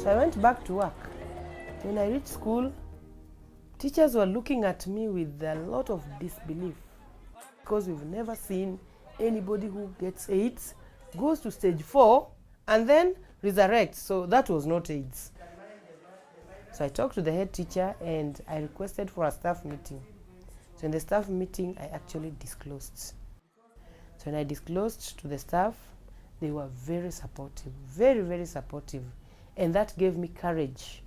So I went back to work. When I reached school, teachers were looking at me with a lot of disbelief because we've never seen anybody who gets AIDS, goes to stage 4, and then resurrects. So that was not AIDS. So I talked to the head teacher and I requested for a staff meeting. So in the staff meeting, I actually disclosed. So when I disclosed to the staff, they were very supportive, very, very supportive. And that gave me courage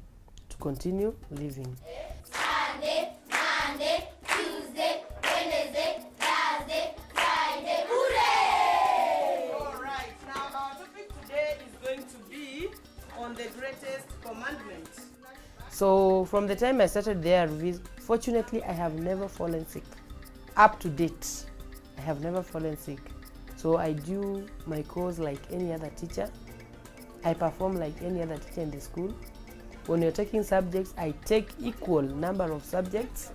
to continue living. Sunday, Monday, Tuesday, Wednesday, Thursday, Friday, hooray! All right, now our topic today is going to be on the greatest commandment. So from the time I started there, fortunately I have never fallen sick. Up to date, I have never fallen sick. So I do my course like any other teacher. I perform like any other teacher in the school. When you're taking subjects, I take equal number of subjects.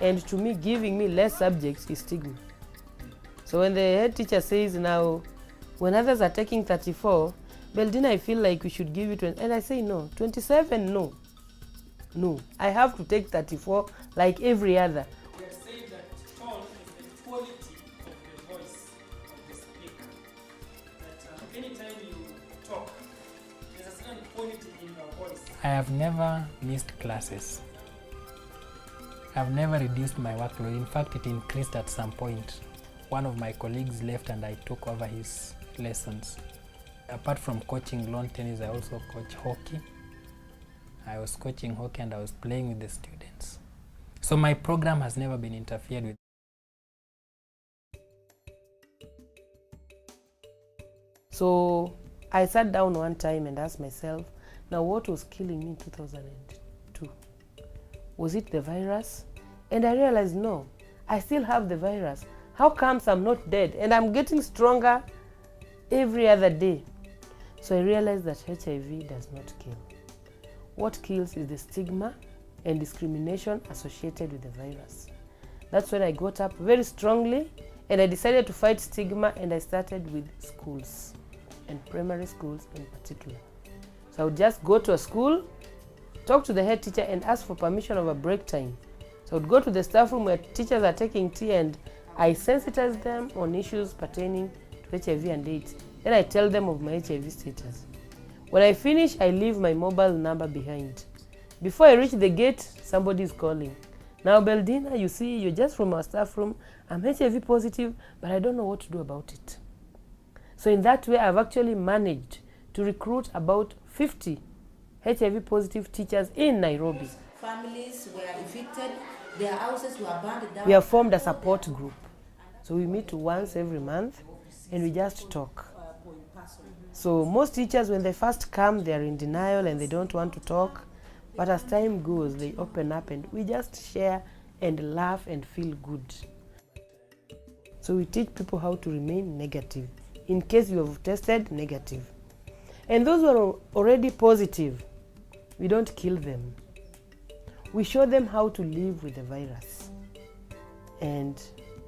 And to me, giving me less subjects is stigma. So when the head teacher says now, when others are taking 34, Beldina, I feel like we should give you 20. And I say no, 27, no. No, I have to take 34 like every other. We have said that tone is the quality of the voice of the speaker. That anytime you talk, there's a certain quality in your voice. I have never missed classes. I've never reduced my workload. In fact, it increased at some point. One of my colleagues left and I took over his lessons. Apart from coaching lawn tennis, I also coach hockey. I was coaching hockey and I was playing with the students. So my program has never been interfered with. So I sat down one time and asked myself, now what was killing me in 2002? Was it the virus? And I realized, no, I still have the virus. How comes I'm not dead? And I'm getting stronger every other day. So I realized that HIV does not kill. What kills is the stigma and discrimination associated with the virus. That's when I got up very strongly and I decided to fight stigma, and I started with schools and primary schools in particular. So I would just go to a school, talk to the head teacher and ask for permission of a break time. So I would go to the staff room where teachers are taking tea and I sensitize them on issues pertaining to HIV and AIDS. Then I tell them of my HIV status. When I finish, I leave my mobile number behind. Before I reach the gate, somebody is calling. Now, Beldina, you see, you're just from our staff room. I'm HIV positive, but I don't know what to do about it. So in that way, I've actually managed to recruit about 50 HIV positive teachers in Nairobi. Families were evicted, their houses were burned down. We have formed a support group. So we meet once every month and we just talk. So most teachers, when they first come, they're in denial and they don't want to talk. But as time goes, they open up and we just share and laugh and feel good. So we teach people how to remain negative in case you have tested negative. And those who are already positive, we don't kill them. We show them how to live with the virus. And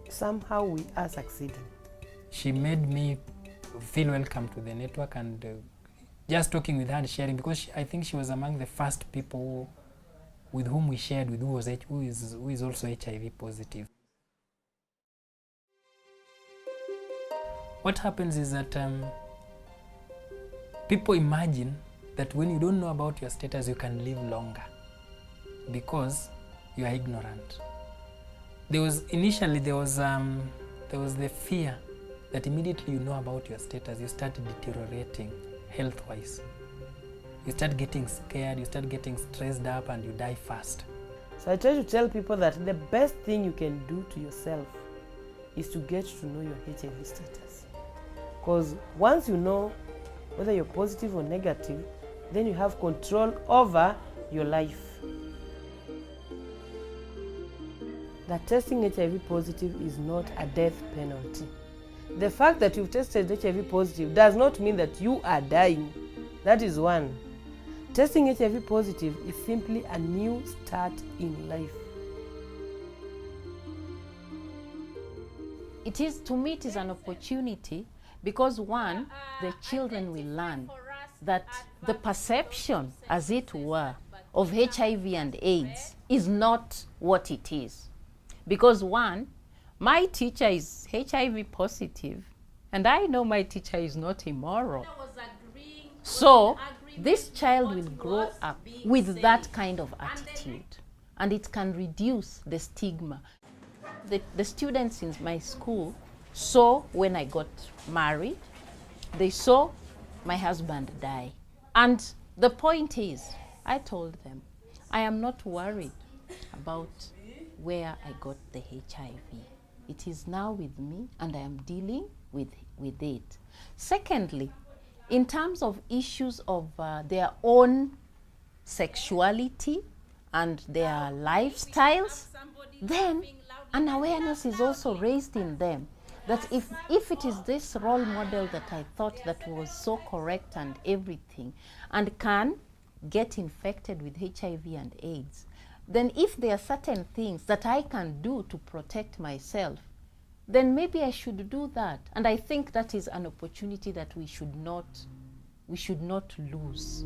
somehow we are succeeding. She made me feel welcome to the network, and just talking with her and sharing, because I think she was among the first people with whom we shared with who is also HIV positive. What happens is that people imagine that when you don't know about your status, you can live longer because you are ignorant. Initially there was the fear that immediately you know about your status, you start deteriorating health-wise. You start getting scared, you start getting stressed up, and you die fast. So I try to tell people that the best thing you can do to yourself is to get to know your HIV status. Because once you know whether you're positive or negative, then you have control over your life. That testing HIV positive is not a death penalty. The fact that you've tested HIV positive does not mean that you are dying. That is one. Testing HIV positive is simply a new start in life. To me, it is an opportunity because one, the children will learn. that the perception, as it were, of HIV and AIDS is not what it is. Because one, my teacher is HIV positive, and I know my teacher is not immoral. So this child will grow up with that kind of attitude, and it can reduce the stigma. The students in my school saw when I got married, they saw my husband die. And the point is, I told them, I am not worried about where I got the HIV. It is now with me, and I am dealing with it. Secondly, in terms of issues of their own sexuality and their lifestyles, then an awareness is also raised in them that if it is this role model that I thought that was so correct and everything, and can get infected with HIV and AIDS, then if there are certain things that I can do to protect myself, then maybe I should do that. And I think that is an opportunity that we should not lose.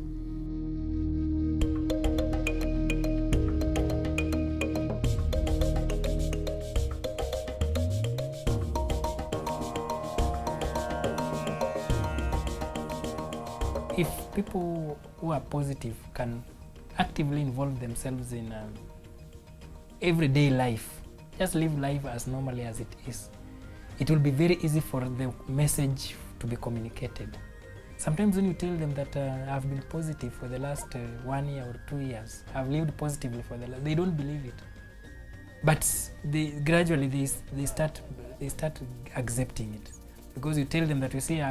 If people who are positive can actively involve themselves in everyday life, just live life as normally as it is, it will be very easy for the message to be communicated. Sometimes when you tell them that I've been positive for the last 1 year or 2 years, I've lived positively for the last, they don't believe it. But gradually they start accepting it, because you tell them that, you see,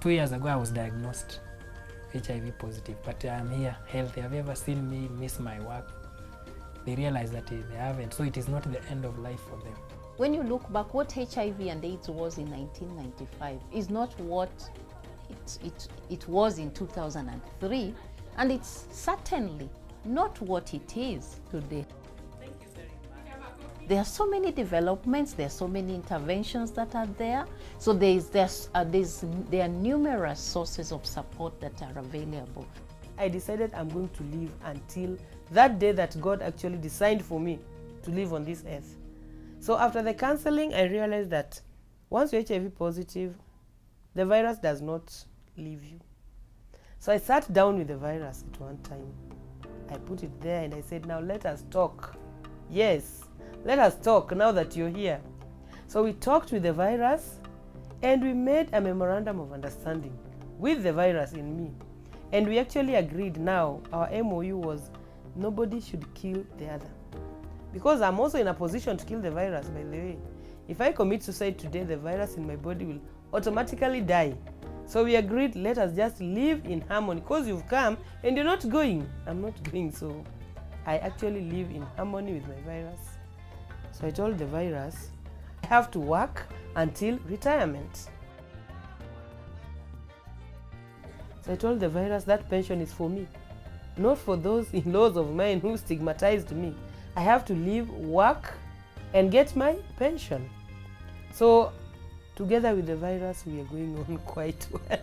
2 years ago I was diagnosed HIV positive, but I'm here healthy. Have you ever seen me miss my work? They realize that they haven't, so it is not the end of life for them. When you look back, what HIV and AIDS was in 1995 is not what it was in 2003, and it's certainly not what it is today. There are so many developments, there are so many interventions that are there. So there are numerous sources of support that are available. I decided I'm going to live until that day that God actually designed for me to live on this earth. So after the counseling, I realized that once you're HIV positive, the virus does not leave you. So I sat down with the virus at one time. I put it there and I said, now let us talk. Yes, let us talk now that you're here. So we talked with the virus and we made a memorandum of understanding with the virus in me. And we actually agreed now, our MOU was nobody should kill the other. Because I'm also in a position to kill the virus, by the way. If I commit suicide today, the virus in my body will automatically die. So we agreed, let us just live in harmony. Because you've come and you're not going. I'm not going, so I actually live in harmony with my virus. So I told the virus, I have to work until retirement. So I told the virus that pension is for me, not for those in-laws of mine who stigmatized me. I have to live, work, and get my pension. So together with the virus, we are going on quite well.